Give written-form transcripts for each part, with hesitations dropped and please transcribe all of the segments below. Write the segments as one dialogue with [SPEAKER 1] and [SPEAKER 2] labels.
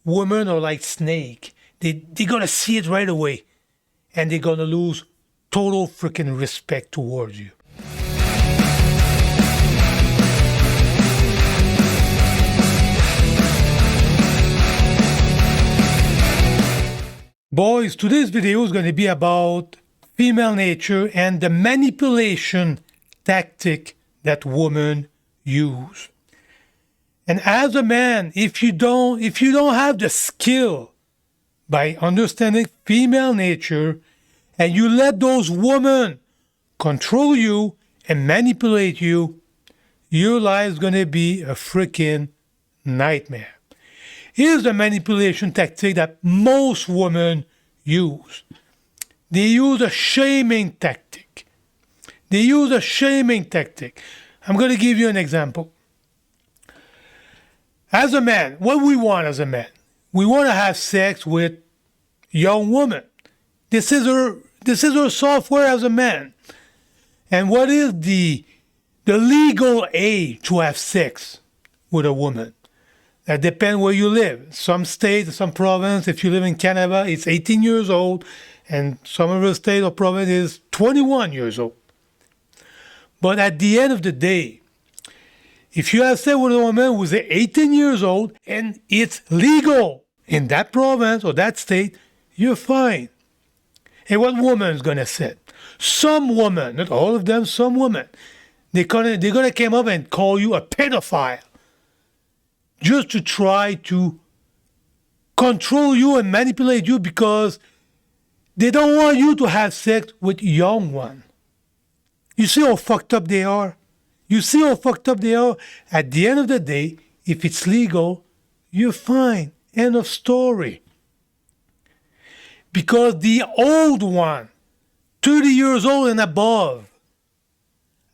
[SPEAKER 1] women are like snake. They're gonna see it right away, and they're gonna lose total freaking respect towards you. Boys, today's video is going to be about female nature and the manipulation tactic that women use. And as a man, if you don't have the skill by understanding female nature and you let those women control you and manipulate you, your life is going to be a freaking nightmare. Here's the manipulation tactic that most women use. They use a shaming tactic. I'm going to give you an example. As a man, what we want as a man, we want to have sex with young women. This is our software as a man. And what is the legal age to have sex with a woman? That depends where you live. Some states, some province, if you live in Canada, it's 18 years old, and some other state or province is 21 years old. But at the end of the day, if you have sex with a woman who's 18 years old and it's legal in that province or that state, you're fine. And what woman is gonna say? Some woman, not all of them, some women, they're gonna come up and call you a pedophile, just to try to control you and manipulate you because they don't want you to have sex with young one. You see how fucked up they are? At the end of the day, if it's legal, you're fine. End of story. Because the old one, 30 years old and above,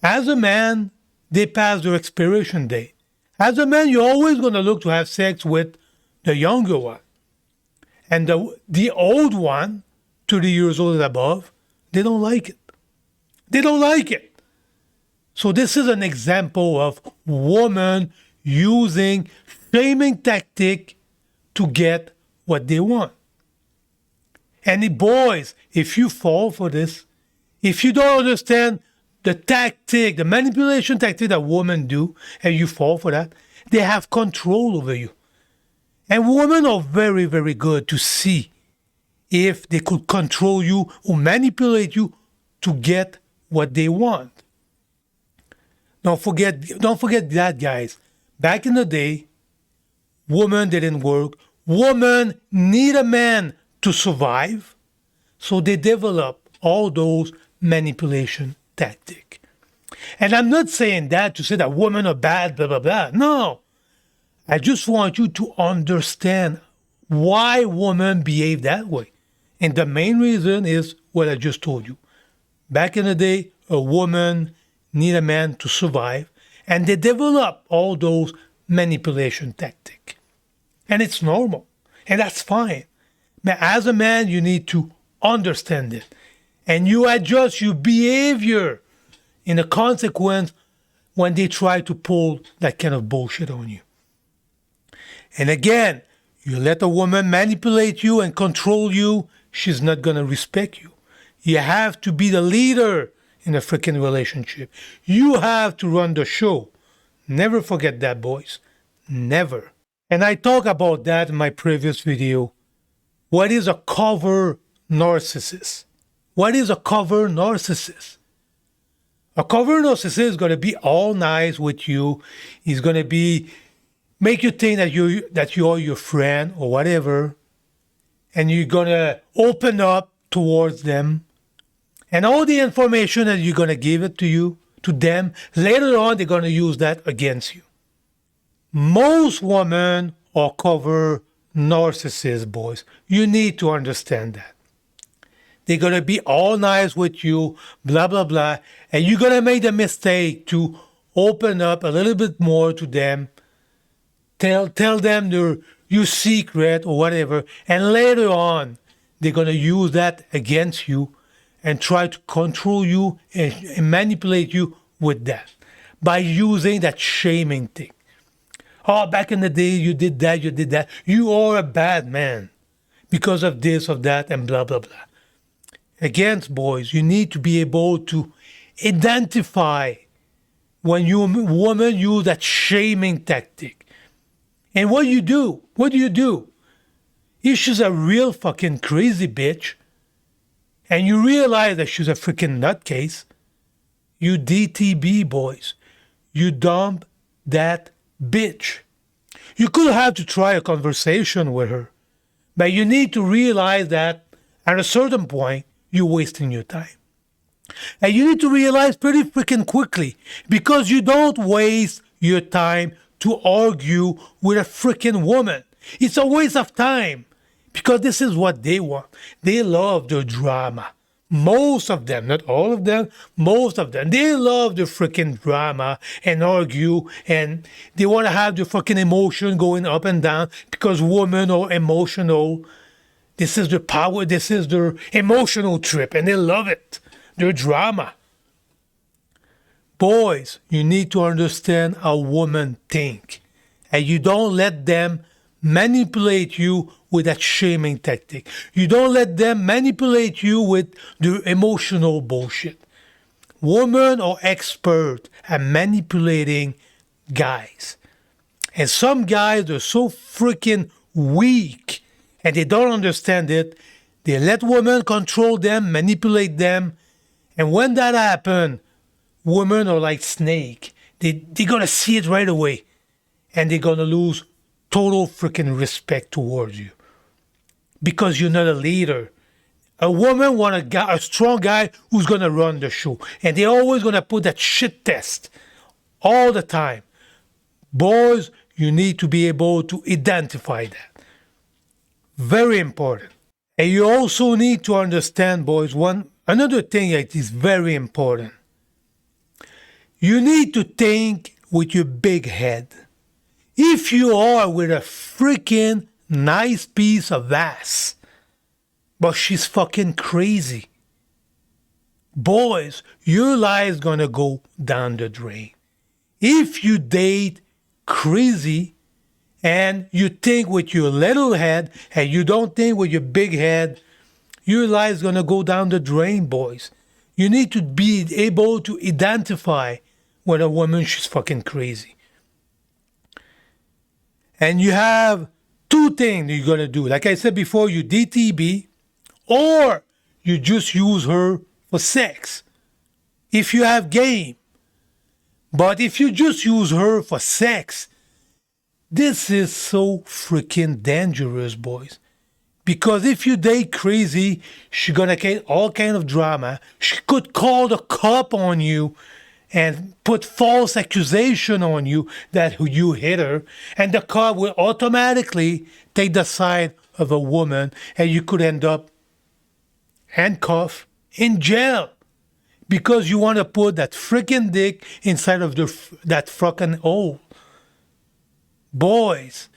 [SPEAKER 1] as a man, they pass their expiration date. As a man, you're always going to look to have sex with the younger one. And the old one, 30 years old and above, they don't like it. So this is an example of women using shaming tactic to get what they want. And the boys, if you fall for this, if you don't understand the manipulation tactic that women do, and you fall for that, they have control over you. And women are very, very good to see if they could control you or manipulate you to get what they want. Don't forget that, guys. Back in the day, women didn't work. Women need a man to survive. So they develop all those manipulation tactic. And I'm not saying that to say that women are bad, blah, blah, blah. No. I just want you to understand why women behave that way. And the main reason is what I just told you. Back in the day, a woman need a man to survive, and they develop all those manipulation tactics. And it's normal, and that's fine. But as a man, you need to understand it. And you adjust your behavior in a consequence when they try to pull that kind of bullshit on you. And again, you let a woman manipulate you and control you, she's not going to respect you. You have to be the leader in a freaking relationship. You have to run the show. Never forget that, boys. Never. And I talk about that in my previous video. What is a cover narcissist? What is a cover narcissist? A cover narcissist is going to be all nice with you. He's going to make you think that you're your friend or whatever. And you're going to open up towards them. And all the information that you're going to give it to them, later on, they're going to use that against you. Most women are cover narcissists, boys. You need to understand that. They're going to be all nice with you, blah, blah, blah. And you're going to make the mistake to open up a little bit more to them. Tell them your secret or whatever. And later on, they're going to use that against you and try to control you and manipulate you with that by using that shaming thing. Oh, back in the day, you did that, you did that. You are a bad man because of this, of that, and blah, blah, blah. Again, boys, you need to be able to identify when you woman use that shaming tactic. And what do you do? What do you do? If she's a real fucking crazy bitch, and you realize that she's a freaking nutcase, you DTB, boys. You dump that bitch. You could have to try a conversation with her, but you need to realize that at a certain point, you're wasting your time. And you need to realize pretty freaking quickly, because you don't waste your time to argue with a freaking woman. It's a waste of time, because this is what they want. They love the drama. Most of them, not all of them, most of them, they love the freaking drama and argue, and they want to have the fucking emotion going up and down because women are emotional. This is their power, this is their emotional trip, and they love it. Their drama. Boys, you need to understand how women think, and you don't let them manipulate you with that shaming tactic. You don't let them manipulate you with the emotional bullshit. Women are expert at manipulating guys. And some guys are so freaking weak and they don't understand it. They let women control them, manipulate them. And when that happens, women are like snake. They're going to see it right away. And they're going to lose total freaking respect towards you. Because you're not a leader. A woman wants a strong guy who's going to run the show. And they're always going to put that shit test. All the time. Boys, you need to be able to identify that. Very important. And you also need to understand, boys, another thing that is very important. You need to think with your big head. If you are with a freaking nice piece of ass, but she's fucking crazy, boys, your life's gonna go down the drain. If you date crazy and you think with your little head and you don't think with your big head, your life's gonna go down the drain, boys. You need to be able to identify when a woman she's fucking crazy. And you have two things you're gonna do. Like I said before, you DTB, or you just use her for sex. If you have game. But if you just use her for sex, this is so freaking dangerous, boys. Because if you date crazy, she's gonna get all kind of drama. She could call the cop on you and put false accusation on you that you hit her, and the cop will automatically take the side of a woman, and you could end up handcuffed in jail because you want to put that freaking dick inside of that fucking hole. Boys,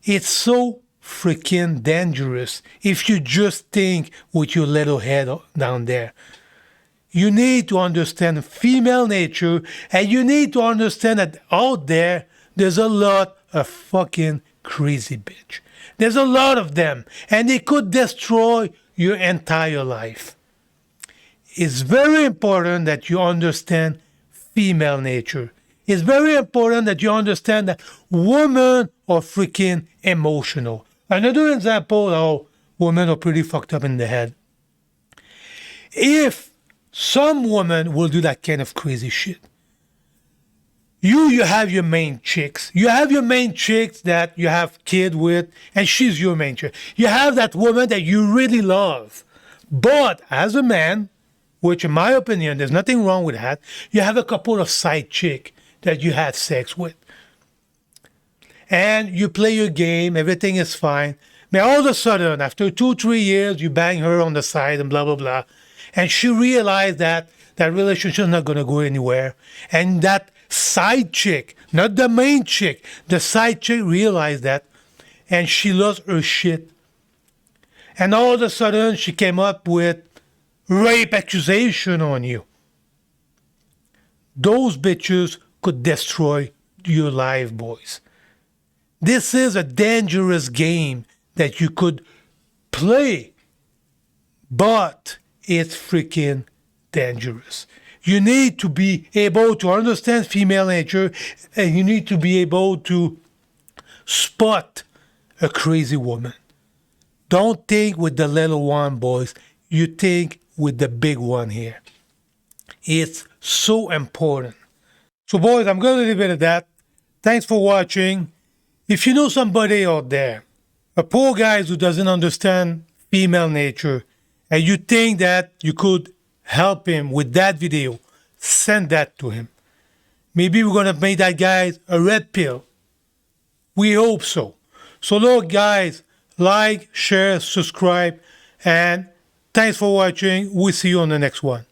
[SPEAKER 1] it's so freaking dangerous if you just think with your little head down there. You need to understand female nature, and you need to understand that out there's a lot of fucking crazy bitch. There's a lot of them, and they could destroy your entire life. It's very important that you understand female nature. It's very important that you understand that women are freaking emotional. Another example how women are pretty fucked up in the head. If some women will do that kind of crazy shit. You have your main chicks. You have your main chicks that you have kid with, and she's your main chick. You have that woman that you really love. But as a man, which in my opinion, there's nothing wrong with that, you have a couple of side chick that you had sex with. And you play your game, everything is fine. But all of a sudden, after 2-3 years, you bang her on the side and blah, blah, blah. And she realized that that relationship is not going to go anywhere. And that side chick, not the main chick, the side chick realized that. And she lost her shit. And all of a sudden, she came up with rape accusation on you. Those bitches could destroy your life, boys. This is a dangerous game that you could play, but it's freaking dangerous. You need to be able to understand female nature, and you need to be able to spot a crazy woman. Don't think with the little one, boys. You think with the big one here. It's so important. So, boys, I'm going to leave it at that. Thanks for watching. If you know somebody out there, a poor guy who doesn't understand female nature, and you think that you could help him with that video, send that to him. Maybe we're going to make that guy a red pill. We hope so. So look, guys, like, share, subscribe, and thanks for watching. We'll see you on the next one.